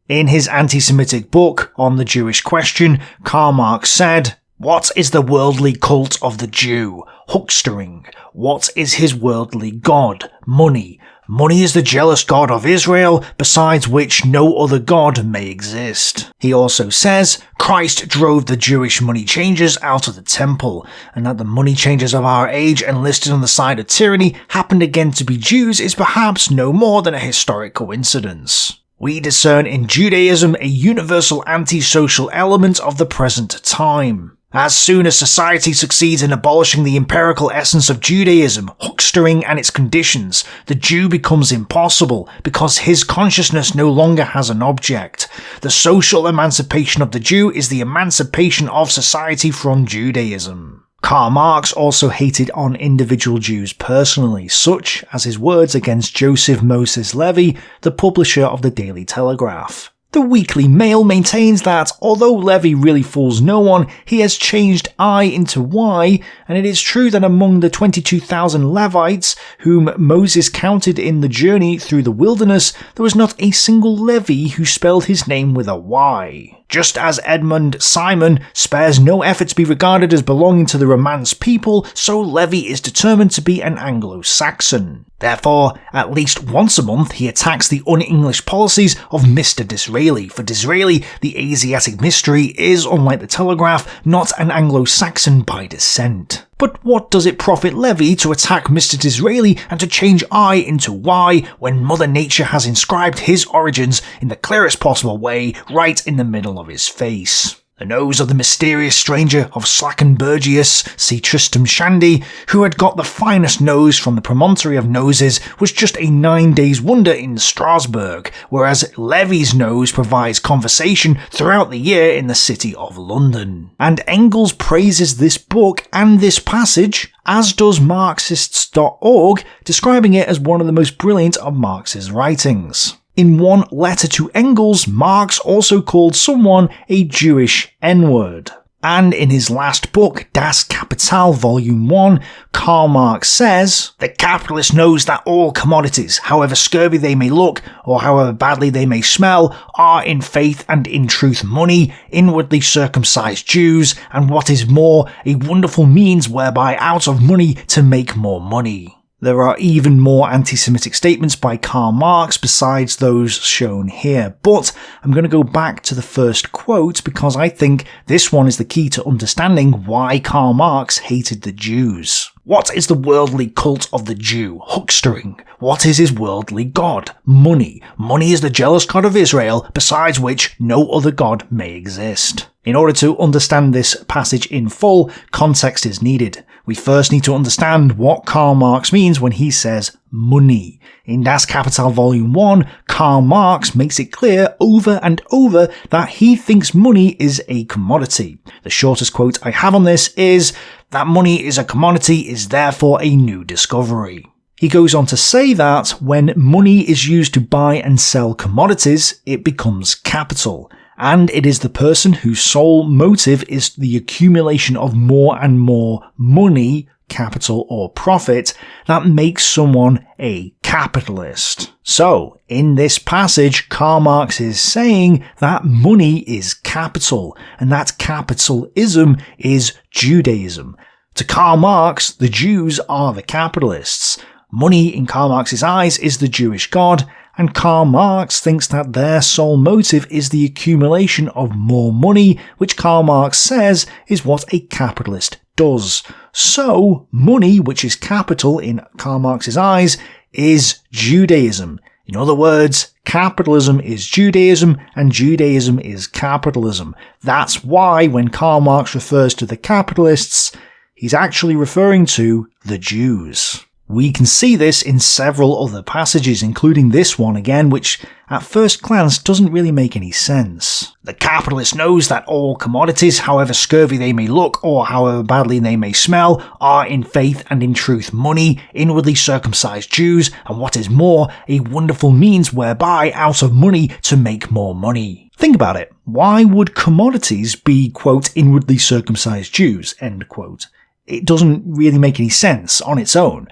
In his anti-Semitic book on the Jewish question, Karl Marx said, "What is the worldly cult of the Jew? Huckstering. What is his worldly god? Money. Money is the jealous god of Israel, besides which no other god may exist." He also says, Christ drove the Jewish money changers out of the temple, and that the money changers of our age enlisted on the side of tyranny happened again to be Jews is perhaps no more than a historic coincidence. We discern in Judaism a universal anti-social element of the present time. As soon as society succeeds in abolishing the empirical essence of Judaism, huckstering and its conditions, the Jew becomes impossible because his consciousness no longer has an object. The social emancipation of the Jew is the emancipation of society from Judaism. Karl Marx also hated on individual Jews personally, such as his words against Joseph Moses Levy, the publisher of the Daily Telegraph. The Weekly Mail maintains that, although Levy really fools no one, he has changed I into Y, and it is true that among the 22,000 Levites whom Moses counted in the journey through the wilderness, there was not a single Levi who spelled his name with a Y. Just as Edmund Simon spares no effort to be regarded as belonging to the Romance people, so Levy is determined to be an Anglo-Saxon. Therefore, at least once a month he attacks the un-English policies of Mr. Disraeli. For Disraeli, the Asiatic mystery is, unlike the Telegraph, not an Anglo-Saxon by descent. But what does it profit Levy to attack Mr. Disraeli and to change I into Y when Mother Nature has inscribed his origins in the clearest possible way right in the middle of his face? The nose of the mysterious stranger of Slackenbergius, see Tristram Shandy, who had got the finest nose from the promontory of noses, was just a 9 days wonder in Strasbourg, whereas Levy's nose provides conversation throughout the year in the city of London. And Engels praises this book and this passage, as does Marxists.org, describing it as one of the most brilliant of Marx's writings. In one letter to Engels, Marx also called someone a Jewish N-word. And in his last book, Das Kapital Volume 1, Karl Marx says, "The capitalist knows that all commodities, however scurvy they may look, or however badly they may smell, are in faith and in truth money, inwardly circumcised Jews, and what is more, a wonderful means whereby out of money to make more money." There are even more anti-Semitic statements by Karl Marx besides those shown here, but I'm going to go back to the first quote because I think this one is the key to understanding why Karl Marx hated the Jews. What is the worldly cult of the Jew? Huckstering. What is his worldly god? Money. Money is the jealous god of Israel, besides which no other god may exist. In order to understand this passage in full, context is needed. We first need to understand what Karl Marx means when he says money. In Das Kapital Volume 1, Karl Marx makes it clear over and over that he thinks money is a commodity. The shortest quote I have on this is, "That money is a commodity is therefore a new discovery." He goes on to say that when money is used to buy and sell commodities, it becomes capital. And it is the person whose sole motive is the accumulation of more and more money, capital or profit, that makes someone a capitalist. So, in this passage, Karl Marx is saying that money is capital, and that capitalism is Judaism. To Karl Marx, the Jews are the capitalists. Money, in Karl Marx's eyes, is the Jewish god, and Karl Marx thinks that their sole motive is the accumulation of more money, which Karl Marx says is what a capitalist does. So, money, which is capital in Karl Marx's eyes, is Judaism. In other words, capitalism is Judaism, and Judaism is capitalism. That's why when Karl Marx refers to the capitalists, he's actually referring to the Jews. We can see this in several other passages, including this one again, which at first glance doesn't really make any sense. The capitalist knows that all commodities, however scurvy they may look or however badly they may smell, are in faith and in truth money, inwardly circumcised Jews, and what is more, a wonderful means whereby out of money to make more money. Think about it. Why would commodities be, quote, inwardly circumcised Jews, end quote? It doesn't really make any sense on its own.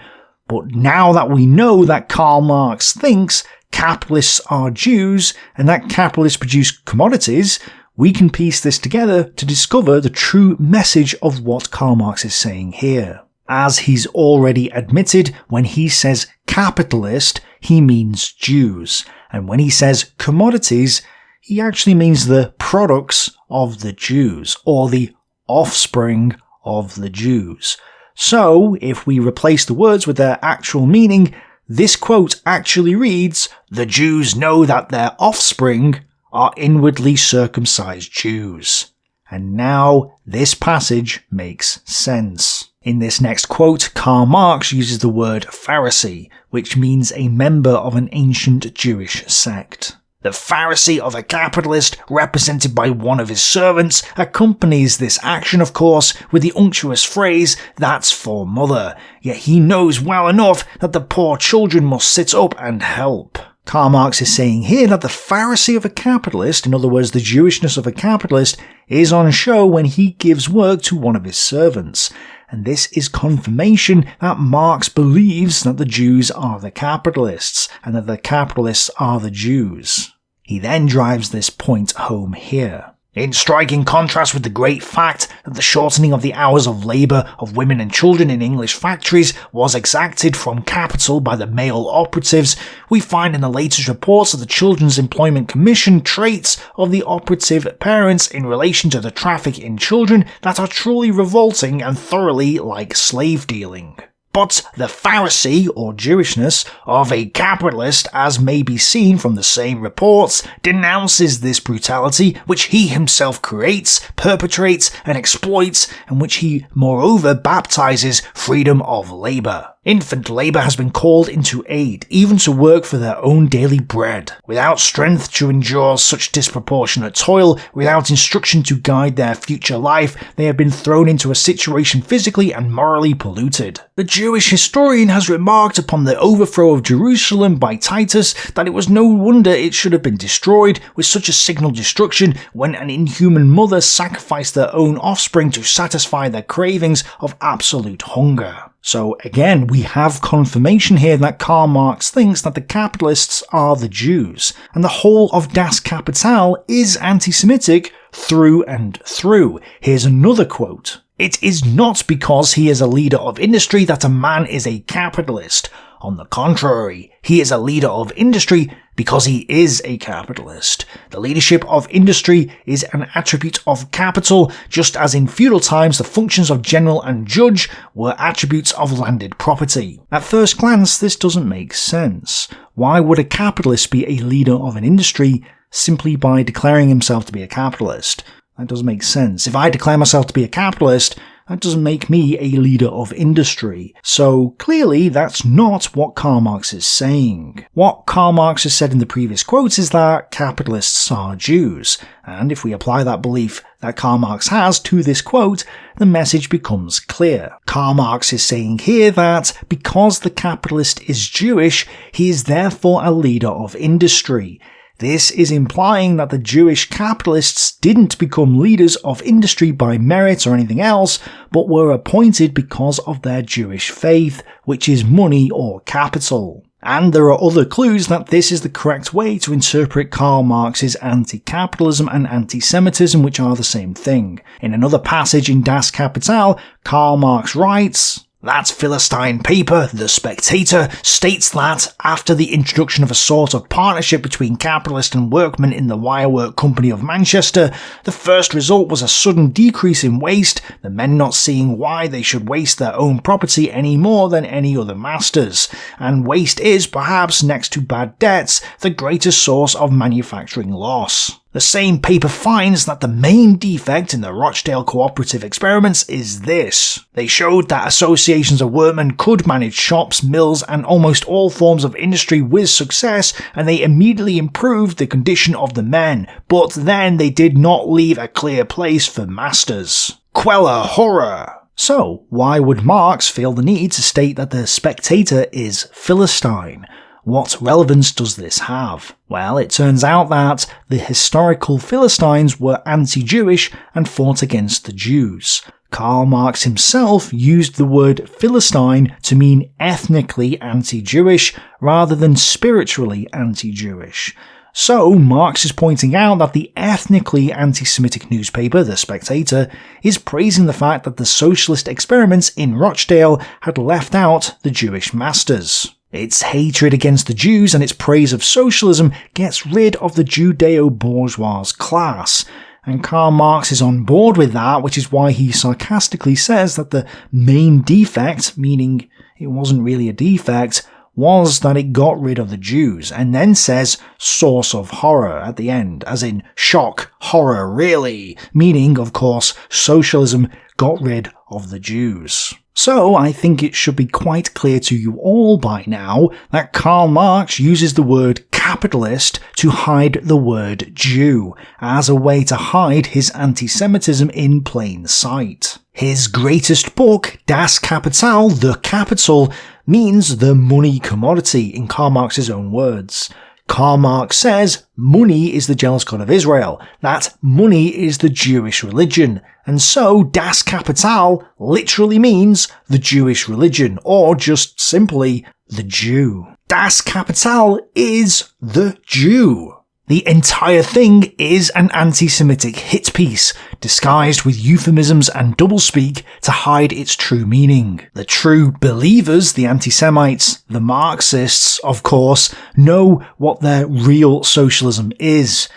But now that we know that Karl Marx thinks capitalists are Jews and that capitalists produce commodities, we can piece this together to discover the true message of what Karl Marx is saying here. As he's already admitted, when he says capitalist, he means Jews. And when he says commodities, he actually means the products of the Jews, or the offspring of the Jews. So, if we replace the words with their actual meaning, this quote actually reads, "The Jews know that their offspring are inwardly circumcised Jews." And now, this passage makes sense. In this next quote, Karl Marx uses the word pharisee, which means a member of an ancient Jewish sect. The pharisee of a capitalist, represented by one of his servants, accompanies this action, of course, with the unctuous phrase, "That's for mother," yet he knows well enough that the poor children must sit up and help. Karl Marx is saying here that the pharisee of a capitalist, in other words the Jewishness of a capitalist, is on show when he gives work to one of his servants. And this is confirmation that Marx believes that the Jews are the capitalists, and that the capitalists are the Jews. He then drives this point home here. In striking contrast with the great fact that the shortening of the hours of labour of women and children in English factories was exacted from capital by the male operatives, we find in the latest reports of the Children's Employment Commission traits of the operative parents in relation to the traffic in children that are truly revolting and thoroughly like slave dealing. But the Pharisee, or Jewishness, of a capitalist, as may be seen from the same reports, denounces this brutality which he himself creates, perpetrates, and exploits, and which he moreover baptizes freedom of labour. Infant labour has been called into aid, even to work for their own daily bread. Without strength to endure such disproportionate toil, without instruction to guide their future life, they have been thrown into a situation physically and morally polluted. The Jewish historian has remarked upon the overthrow of Jerusalem by Titus that it was no wonder it should have been destroyed with such a signal destruction when an inhuman mother sacrificed their own offspring to satisfy their cravings of absolute hunger. So again, we have confirmation here that Karl Marx thinks that the capitalists are the Jews, and the whole of Das Kapital is anti-Semitic through and through. Here's another quote. "It is not because he is a leader of industry that a man is a capitalist. On the contrary, he is a leader of industry because he is a capitalist. The leadership of industry is an attribute of capital, just as in feudal times the functions of general and judge were attributes of landed property." At first glance, this doesn't make sense. Why would a capitalist be a leader of an industry simply by declaring himself to be a capitalist? That doesn't make sense. If I declare myself to be a capitalist, that doesn't make me a leader of industry. So clearly that's not what Karl Marx is saying. What Karl Marx has said in the previous quotes is that capitalists are Jews, and if we apply that belief that Karl Marx has to this quote, the message becomes clear. Karl Marx is saying here that because the capitalist is Jewish, he is therefore a leader of industry. This is implying that the Jewish capitalists didn't become leaders of industry by merit or anything else, but were appointed because of their Jewish faith, which is money or capital. And there are other clues that this is the correct way to interpret Karl Marx's anti-capitalism and anti-Semitism, which are the same thing. In another passage in Das Kapital, Karl Marx writes, "That Philistine paper, The Spectator, states that, after the introduction of a sort of partnership between capitalist and workmen in the Wirework Company of Manchester, the first result was a sudden decrease in waste, the men not seeing why they should waste their own property any more than any other masters. And waste is, perhaps, next to bad debts, the greatest source of manufacturing loss. The same paper finds that the main defect in the Rochdale cooperative experiments is this. They showed that associations of workmen could manage shops, mills, and almost all forms of industry with success, and they immediately improved the condition of the men, but then they did not leave a clear place for masters. Quella horror!" So, why would Marx feel the need to state that the Spectator is Philistine? What relevance does this have? Well, it turns out that the historical Philistines were anti-Jewish and fought against the Jews. Karl Marx himself used the word philistine to mean ethnically anti-Jewish rather than spiritually anti-Jewish. So, Marx is pointing out that the ethnically anti-Semitic newspaper, The Spectator, is praising the fact that the socialist experiments in Rochdale had left out the Jewish masters. Its hatred against the Jews and its praise of socialism gets rid of the Judeo-bourgeois class, and Karl Marx is on board with that, which is why he sarcastically says that the main defect, meaning it wasn't really a defect, was that it got rid of the Jews, and then says source of horror at the end, as in shock, horror, really, meaning, of course, socialism got rid of the Jews. So I think it should be quite clear to you all by now that Karl Marx uses the word capitalist to hide the word Jew, as a way to hide his anti-Semitism in plain sight. His greatest book, Das Kapital, The Capital, means the money commodity in Karl Marx's own words. Karl Marx says money is the jealous god of Israel, that money is the Jewish religion, and so Das Kapital literally means the Jewish religion, or just simply the Jew. Das Kapital is the Jew. The entire thing is an anti-Semitic hit piece, disguised with euphemisms and doublespeak to hide its true meaning. The true believers, the anti-Semites, the Marxists, of course, know what their real socialism is.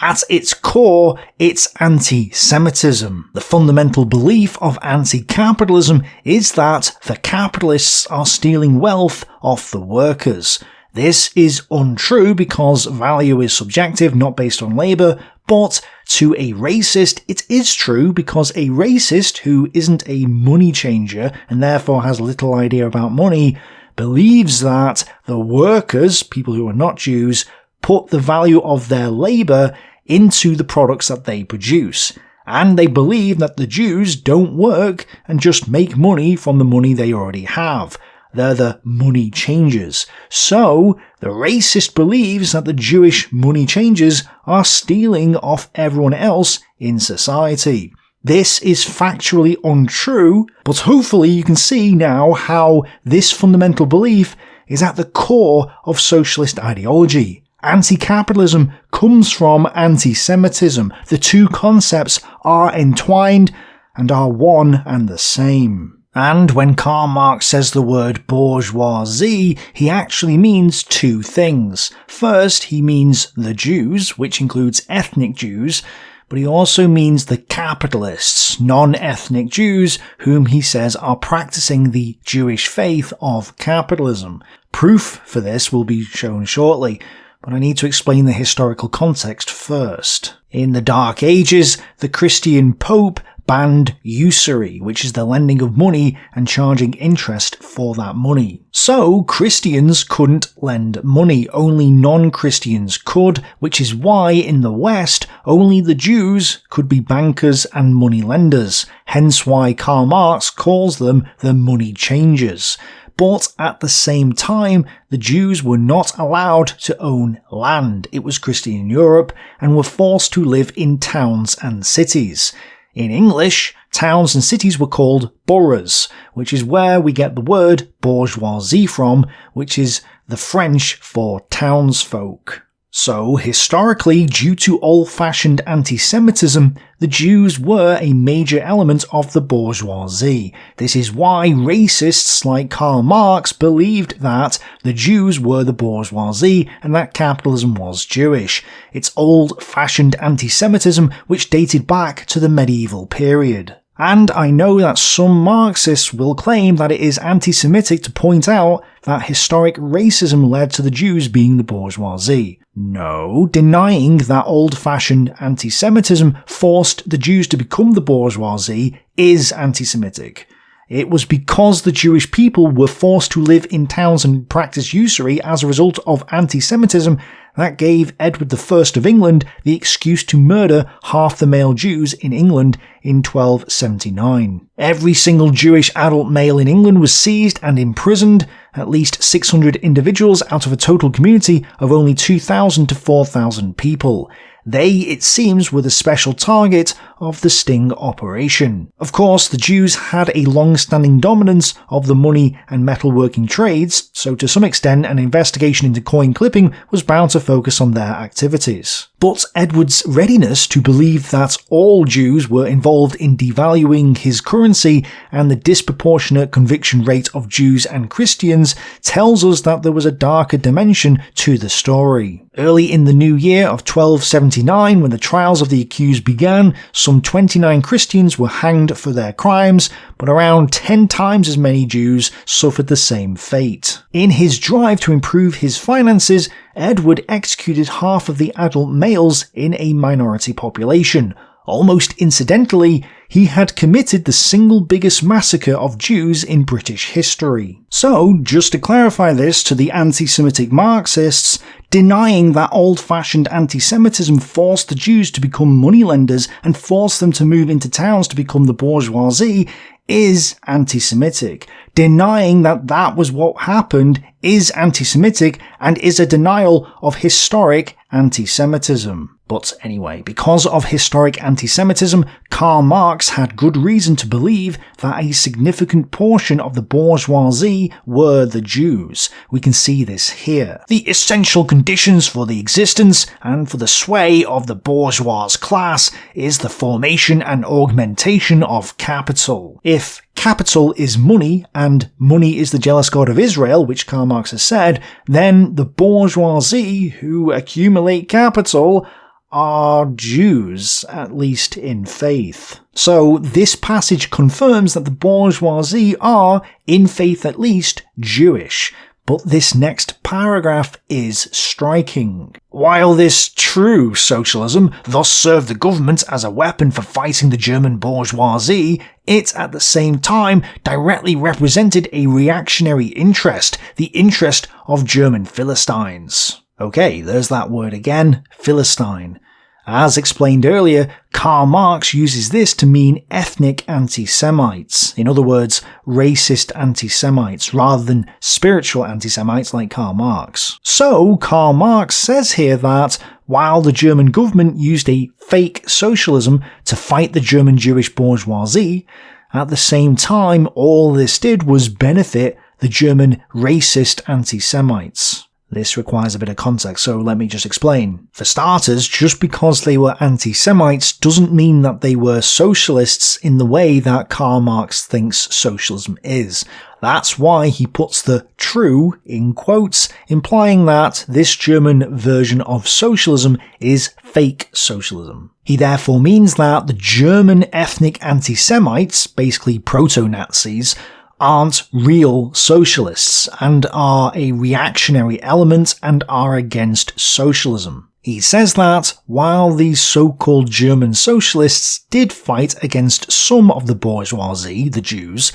At its core, it's anti-Semitism. The fundamental belief of anti-capitalism is that the capitalists are stealing wealth off the workers. This is untrue because value is subjective, not based on labour, but to a racist it is true because a racist who isn't a money changer and therefore has little idea about money believes that the workers, people who are not Jews, put the value of their labour into the products that they produce. And they believe that the Jews don't work and just make money from the money they already have. They're the money changers. So, the racist believes that the Jewish money changers are stealing off everyone else in society. This is factually untrue, but hopefully you can see now how this fundamental belief is at the core of socialist ideology. Anti-capitalism comes from anti-Semitism. The two concepts are entwined and are one and the same. And when Karl Marx says the word bourgeoisie, he actually means two things. First, he means the Jews, which includes ethnic Jews, but he also means the capitalists, non-ethnic Jews, whom he says are practicing the Jewish faith of capitalism. Proof for this will be shown shortly, but I need to explain the historical context first. In the Dark Ages, the Christian Pope banned usury, which is the lending of money and charging interest for that money. So Christians couldn't lend money, only non-Christians could, which is why in the West only the Jews could be bankers and money lenders, hence why Karl Marx calls them the money changers. But at the same time, the Jews were not allowed to own land. It was Christian Europe and were forced to live in towns and cities. In English, towns and cities were called boroughs, which is where we get the word bourgeoisie from, which is the French for townsfolk. So, historically, due to old-fashioned anti-Semitism, the Jews were a major element of the bourgeoisie. This is why racists like Karl Marx believed that the Jews were the bourgeoisie and that capitalism was Jewish. It's old-fashioned anti-Semitism which dated back to the medieval period. And I know that some Marxists will claim that it is anti-Semitic to point out that historic racism led to the Jews being the bourgeoisie. No, denying that old-fashioned anti-Semitism forced the Jews to become the bourgeoisie is anti-Semitic. It was because the Jewish people were forced to live in towns and practice usury as a result of anti-Semitism that gave Edward I of England the excuse to murder half the male Jews in England in 1279. Every single Jewish adult male in England was seized and imprisoned, at least 600 individuals out of a total community of only 2,000 to 4,000 people. They, it seems, were the special target of the sting operation. Of course, the Jews had a long-standing dominance of the money and metalworking trades, so to some extent an investigation into coin clipping was bound to focus on their activities. But Edward's readiness to believe that all Jews were involved in devaluing his currency and the disproportionate conviction rate of Jews and Christians tells us that there was a darker dimension to the story. Early in the new year of 1279, when the trials of the accused began, some 29 Christians were hanged for their crimes, but around 10 times as many Jews suffered the same fate. In his drive to improve his finances, Edward executed half of the adult males in a minority population. Almost incidentally, he had committed the single biggest massacre of Jews in British history. So, just to clarify this to the anti-Semitic Marxists, denying that old-fashioned anti-Semitism forced the Jews to become moneylenders and forced them to move into towns to become the bourgeoisie is anti-Semitic. Denying that that was what happened is anti-Semitic and is a denial of historic anti-Semitism. But anyway, because of historic anti-Semitism, Karl Marx had good reason to believe that a significant portion of the bourgeoisie were the Jews. We can see this here. The essential conditions for the existence and for the sway of the bourgeois class is the formation and augmentation of capital. If capital is money, and money is the jealous god of Israel, which Karl Marx has said, then the bourgeoisie who accumulate capital are Jews, at least in faith. So this passage confirms that the bourgeoisie are, in faith at least, Jewish. But this next paragraph is striking. While this true socialism thus served the government as a weapon for fighting the German bourgeoisie, it at the same time directly represented a reactionary interest, the interest of German Philistines. Okay, there's that word again, Philistine. As explained earlier, Karl Marx uses this to mean ethnic anti-Semites, in other words, racist anti-Semites, rather than spiritual anti-Semites like Karl Marx. So, Karl Marx says here that, while the German government used a fake socialism to fight the German Jewish bourgeoisie, at the same time all this did was benefit the German racist anti-Semites. This requires a bit of context, so let me just explain. For starters, just because they were anti-Semites doesn't mean that they were socialists in the way that Karl Marx thinks socialism is. That's why he puts the true in quotes, implying that this German version of socialism is fake socialism. He therefore means that the German ethnic anti-Semites, basically proto-Nazis, aren't real socialists and are a reactionary element and are against socialism. He says that while these so-called German socialists did fight against some of the bourgeoisie, the Jews,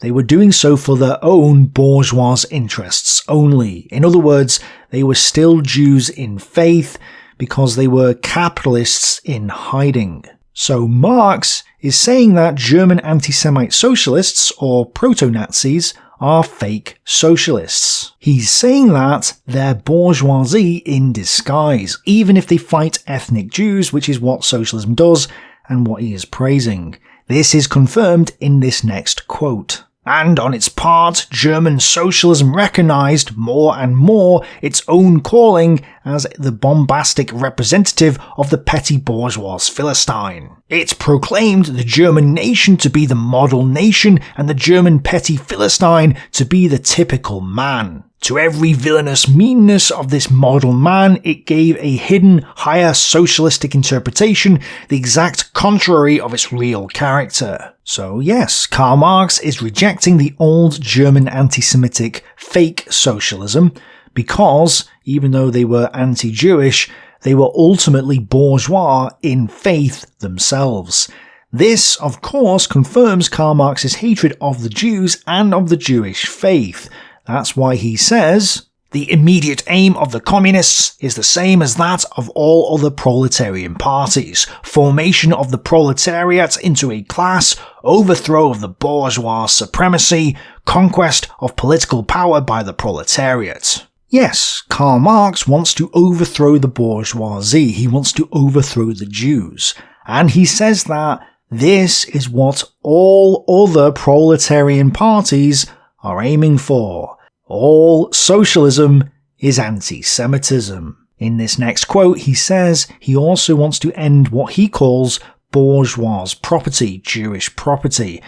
they were doing so for their own bourgeois interests only. In other words, they were still Jews in faith because they were capitalists in hiding. So Marx is saying that German anti-Semite socialists, or proto-Nazis, are fake socialists. He's saying that they're bourgeoisie in disguise, even if they fight ethnic Jews, which is what socialism does, and what he is praising. This is confirmed in this next quote. And on its part, German socialism recognized more and more its own calling as the bombastic representative of the petty bourgeois Philistine. It proclaimed the German nation to be the model nation and the German petty Philistine to be the typical man. To every villainous meanness of this model man, it gave a hidden, higher socialistic interpretation, the exact contrary of its real character. So yes, Karl Marx is rejecting the old German anti-Semitic fake socialism because, even though they were anti-Jewish, they were ultimately bourgeois in faith themselves. This, of course, confirms Karl Marx's hatred of the Jews and of the Jewish faith. That's why he says, the immediate aim of the communists is the same as that of all other proletarian parties. Formation of the proletariat into a class, overthrow of the bourgeois supremacy, conquest of political power by the proletariat. Yes, Karl Marx wants to overthrow the bourgeoisie. He wants to overthrow the Jews. And he says that this is what all other proletarian parties are aiming for. All socialism is anti-Semitism. In this next quote, he says he also wants to end what he calls bourgeois property, Jewish property,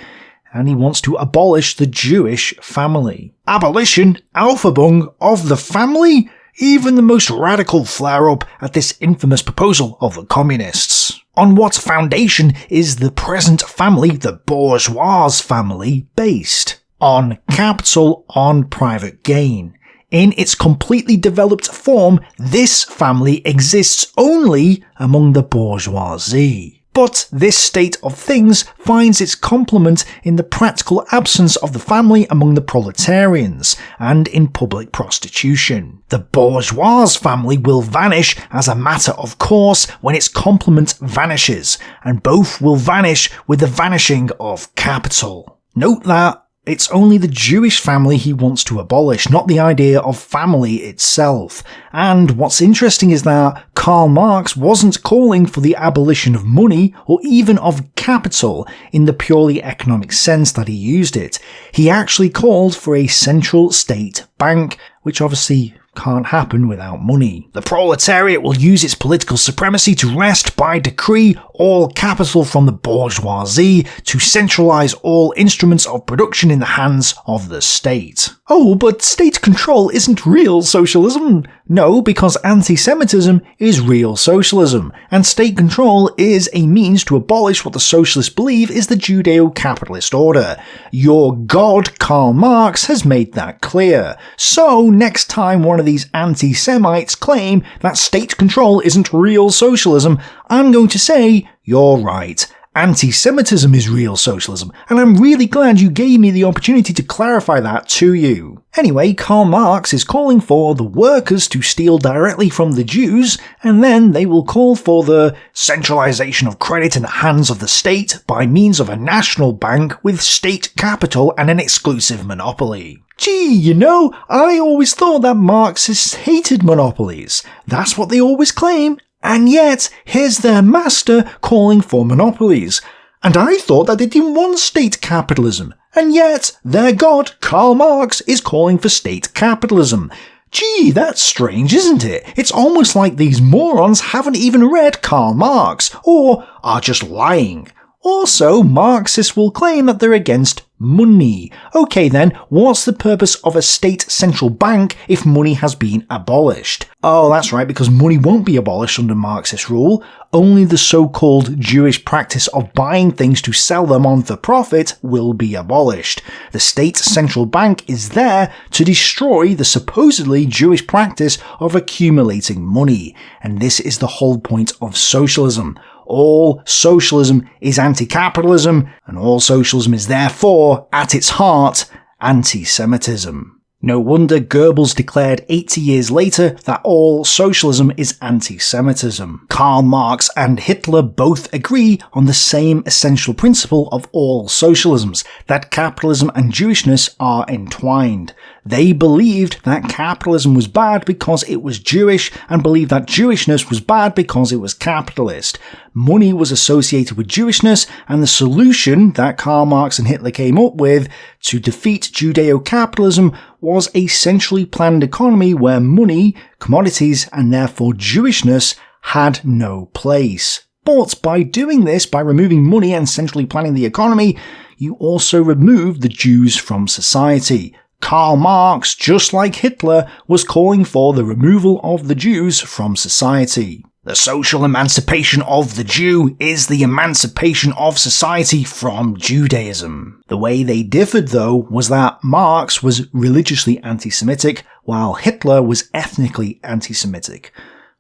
and he wants to abolish the Jewish family. Abolition? Aufhebung of the family? Even the most radical flare-up at this infamous proposal of the communists. On what foundation is the present family, the bourgeois family, based? On capital, on private gain. In its completely developed form, this family exists only among the bourgeoisie. But this state of things finds its complement in the practical absence of the family among the proletarians, and in public prostitution. The bourgeois family will vanish as a matter of course when its complement vanishes, and both will vanish with the vanishing of capital. Note that it's only the Jewish family he wants to abolish, not the idea of family itself. And what's interesting is that Karl Marx wasn't calling for the abolition of money or even of capital in the purely economic sense that he used it. He actually called for a central state bank, which obviously can't happen without money. The proletariat will use its political supremacy to wrest by decree all capital from the bourgeoisie, to centralise all instruments of production in the hands of the state. Oh, but state control isn't real socialism. No, because anti-Semitism is real socialism, and state control is a means to abolish what the socialists believe is the Judeo-capitalist order. Your god, Karl Marx, has made that clear. So, next time one of these anti-Semites claim that state control isn't real socialism, I'm going to say, you're right. Anti-Semitism is real socialism, and I'm really glad you gave me the opportunity to clarify that to you. Anyway, Karl Marx is calling for the workers to steal directly from the Jews, and then they will call for the centralization of credit in the hands of the state by means of a national bank with state capital and an exclusive monopoly. Gee, you know, I always thought that Marxists hated monopolies. That's what they always claim. And yet, here's their master calling for monopolies. And I thought that they didn't want state capitalism. And yet, their god, Karl Marx, is calling for state capitalism. Gee, that's strange, isn't it? It's almost like these morons haven't even read Karl Marx, or are just lying. Also, Marxists will claim that they're against money. Okay then, what's the purpose of a state central bank if money has been abolished? Oh, that's right, because money won't be abolished under Marxist rule. Only the so-called Jewish practice of buying things to sell them on for profit will be abolished. The state central bank is there to destroy the supposedly Jewish practice of accumulating money. And this is the whole point of socialism. All socialism is anti-capitalism, and all socialism is therefore, at its heart, anti-Semitism. No wonder Goebbels declared 80 years later that all socialism is anti-Semitism. Karl Marx and Hitler both agree on the same essential principle of all socialisms, that capitalism and Jewishness are entwined. They believed that capitalism was bad because it was Jewish, and believed that Jewishness was bad because it was capitalist. Money was associated with Jewishness, and the solution that Karl Marx and Hitler came up with to defeat Judeo-capitalism was a centrally planned economy where money, commodities, and therefore Jewishness had no place. But by doing this, by removing money and centrally planning the economy, you also remove the Jews from society. Karl Marx, just like Hitler, was calling for the removal of the Jews from society. The social emancipation of the Jew is the emancipation of society from Judaism. The way they differed, though, was that Marx was religiously anti-Semitic, while Hitler was ethnically anti-Semitic.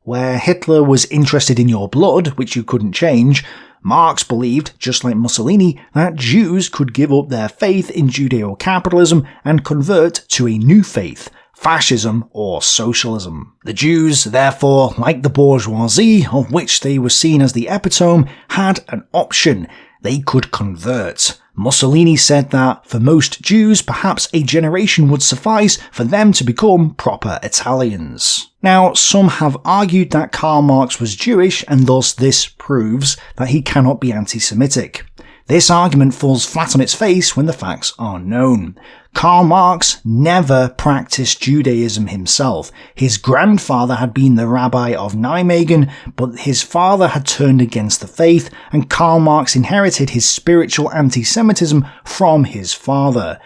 Where Hitler was interested in your blood, which you couldn't change, Marx believed, just like Mussolini, that Jews could give up their faith in Judeo-capitalism and convert to a new faith, fascism or socialism. The Jews, therefore, like the bourgeoisie, of which they were seen as the epitome, had an option. They could convert. Mussolini said that, for most Jews, perhaps a generation would suffice for them to become proper Italians. Now, some have argued that Karl Marx was Jewish and thus this proves that he cannot be anti-Semitic. This argument falls flat on its face when the facts are known. Karl Marx never practiced Judaism himself. His grandfather had been the rabbi of Nijmegen, but his father had turned against the faith, and Karl Marx inherited his spiritual anti-Semitism from his father.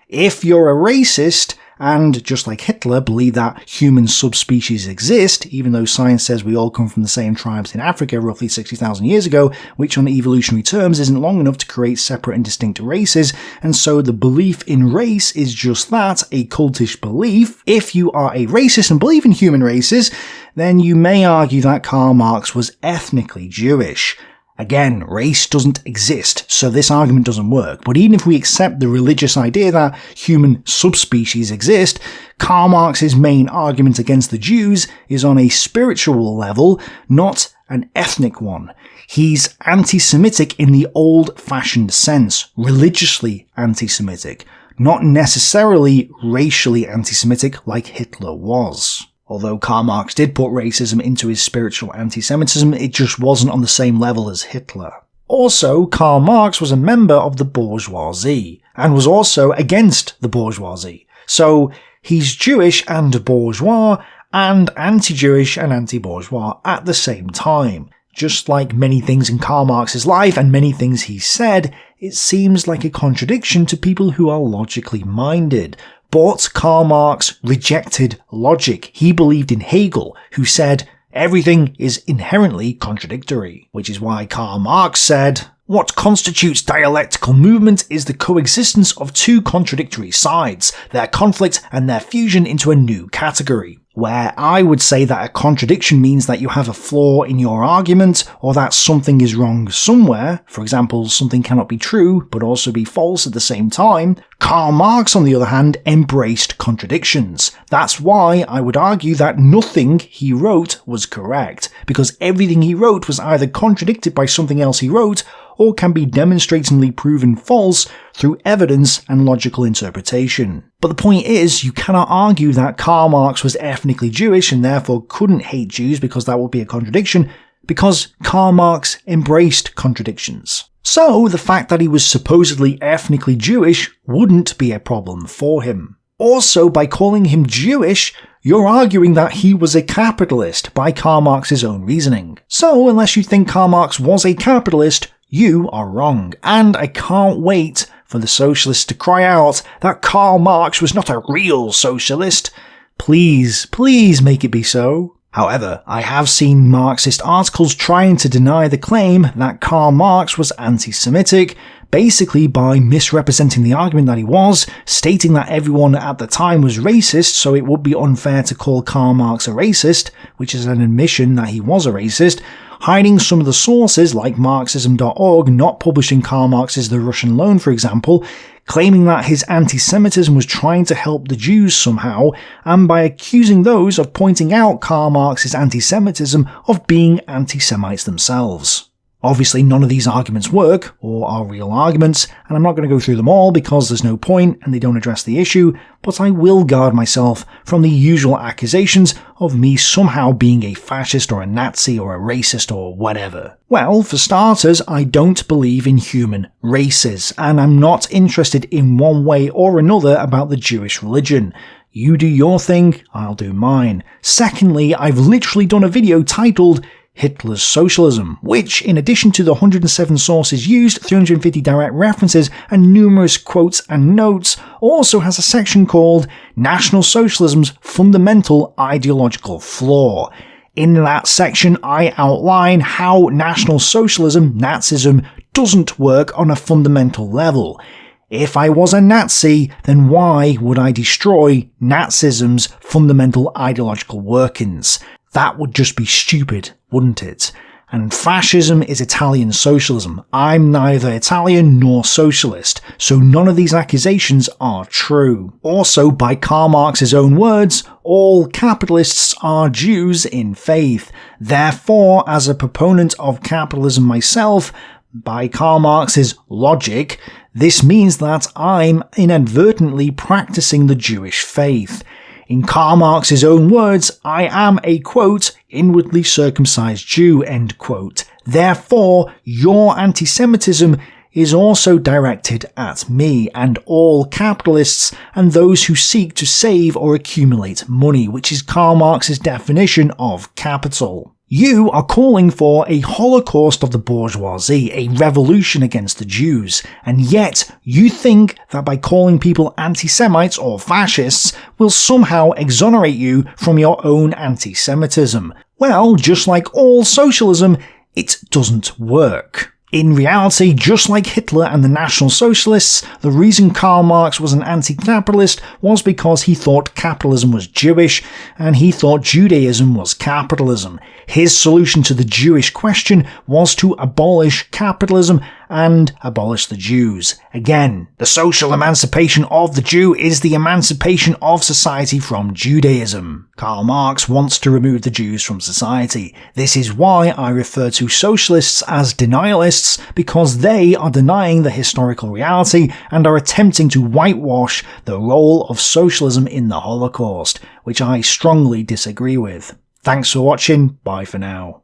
If you're a racist, and just like Hitler believe that human subspecies exist, even though science says we all come from the same tribes in Africa roughly 60,000 years ago, which on evolutionary terms isn't long enough to create separate and distinct races, and so the belief in race is just that, a cultish belief. If you are a racist and believe in human races, then you may argue that Karl Marx was ethnically Jewish. Again, race doesn't exist, so this argument doesn't work. But even if we accept the religious idea that human subspecies exist, Karl Marx's main argument against the Jews is on a spiritual level, not an ethnic one. He's anti-Semitic in the old-fashioned sense, religiously anti-Semitic, not necessarily racially anti-Semitic like Hitler was. Although Karl Marx did put racism into his spiritual anti-Semitism, it just wasn't on the same level as Hitler. Also, Karl Marx was a member of the bourgeoisie, and was also against the bourgeoisie. So, he's Jewish and bourgeois, and anti-Jewish and anti-bourgeois at the same time. Just like many things in Karl Marx's life and many things he said, it seems like a contradiction to people who are logically minded. But Karl Marx rejected logic. He believed in Hegel, who said, everything is inherently contradictory. Which is why Karl Marx said, what constitutes dialectical movement is the coexistence of two contradictory sides, their conflict and their fusion into a new category. Where I would say that a contradiction means that you have a flaw in your argument, or that something is wrong somewhere. For example, something cannot be true, but also be false at the same time. Karl Marx, on the other hand, embraced contradictions. That's why I would argue that nothing he wrote was correct, because everything he wrote was either contradicted by something else he wrote, or can be demonstratingly proven false through evidence and logical interpretation. But the point is, you cannot argue that Karl Marx was ethnically Jewish and therefore couldn't hate Jews because that would be a contradiction, because Karl Marx embraced contradictions. So the fact that he was supposedly ethnically Jewish wouldn't be a problem for him. Also, by calling him Jewish, you're arguing that he was a capitalist by Karl Marx's own reasoning. So unless you think Karl Marx was a capitalist, you are wrong, and I can't wait for the socialists to cry out that Karl Marx was not a real socialist. Please, please make it be so. However, I have seen Marxist articles trying to deny the claim that Karl Marx was anti-Semitic, basically by misrepresenting the argument that he was, stating that everyone at the time was racist, so it would be unfair to call Karl Marx a racist, which is an admission that he was a racist, hiding some of the sources like Marxism.org, not publishing Karl Marx's The Russian Loan, for example, claiming that his anti-Semitism was trying to help the Jews somehow, and by accusing those of pointing out Karl Marx's anti-Semitism of being anti-Semites themselves. Obviously none of these arguments work, or are real arguments, and I'm not going to go through them all because there's no point and they don't address the issue, but I will guard myself from the usual accusations of me somehow being a fascist or a Nazi or a racist or whatever. Well, for starters, I don't believe in human races, and I'm not interested in one way or another about the Jewish religion. You do your thing, I'll do mine. Secondly, I've literally done a video titled Hitler's Socialism, which, in addition to the 107 sources used, 350 direct references, and numerous quotes and notes, also has a section called National Socialism's Fundamental Ideological Flaw. In that section, I outline how National Socialism, Nazism, doesn't work on a fundamental level. If I was a Nazi, then why would I destroy Nazism's fundamental ideological workings? That would just be stupid, wouldn't it? And fascism is Italian socialism. I'm neither Italian nor socialist, so none of these accusations are true. Also, by Karl Marx's own words, all capitalists are Jews in faith. Therefore, as a proponent of capitalism myself, by Karl Marx's logic, this means that I'm inadvertently practicing the Jewish faith. In Karl Marx's own words, I am a, quote, inwardly circumcised Jew, end quote. Therefore, your anti-Semitism is also directed at me and all capitalists and those who seek to save or accumulate money, which is Karl Marx's definition of capital. You are calling for a holocaust of the bourgeoisie, a revolution against the Jews, and yet you think that by calling people anti-Semites or fascists will somehow exonerate you from your own anti-Semitism. Well, just like all socialism, it doesn't work. In reality, just like Hitler and the National Socialists, the reason Karl Marx was an anti-capitalist was because he thought capitalism was Jewish, and he thought Judaism was capitalism. His solution to the Jewish question was to abolish capitalism and abolish the Jews. Again, the social emancipation of the Jew is the emancipation of society from Judaism. Karl Marx wants to remove the Jews from society. This is why I refer to socialists as denialists, because they are denying the historical reality and are attempting to whitewash the role of socialism in the Holocaust, which I strongly disagree with. Thanks for watching, bye for now.